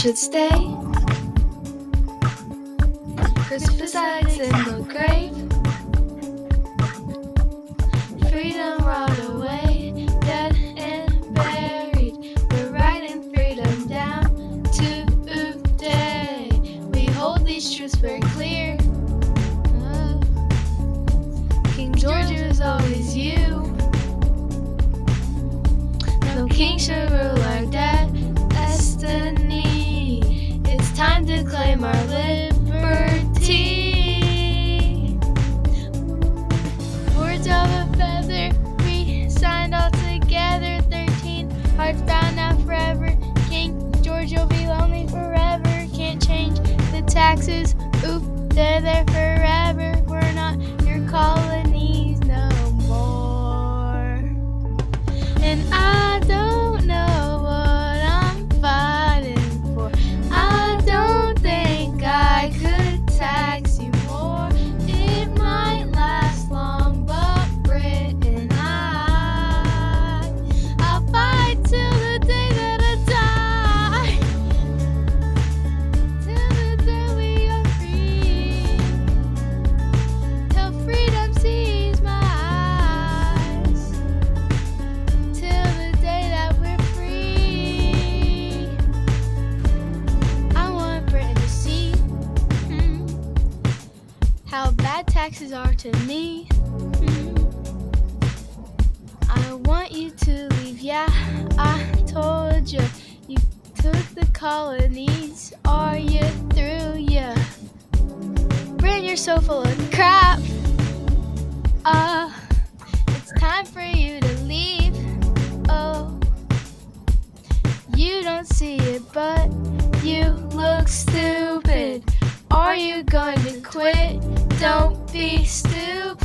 should stay. 'Cause besides in the grave, freedom rot away, dead and buried. We're writing freedom down today. We hold these truths very clear. King George is always you. No king should rule our destiny. It's time to claim our liberty. Words of a feather, we signed all together. 13 hearts bound now forever. King George, you'll be lonely forever. Can't change the taxes. Oop, they're there forever. We're not your colonies no more. And I don't know what I'm fighting for. I don't think I could tax you more. It might last long, but Britain, I'll fight till the day that I die. Till the day we are free. Till freedom sees my eyes. Till the day that we're free. I want Britain to see how bad taxes are to me. I want you to leave, yeah, I told you. You took the colonies, are you through, yeah? Britain, you're so full of crap. It's time for you to leave. Oh, you don't see it, but you look stupid. Are you going to quit? Don't be stupid.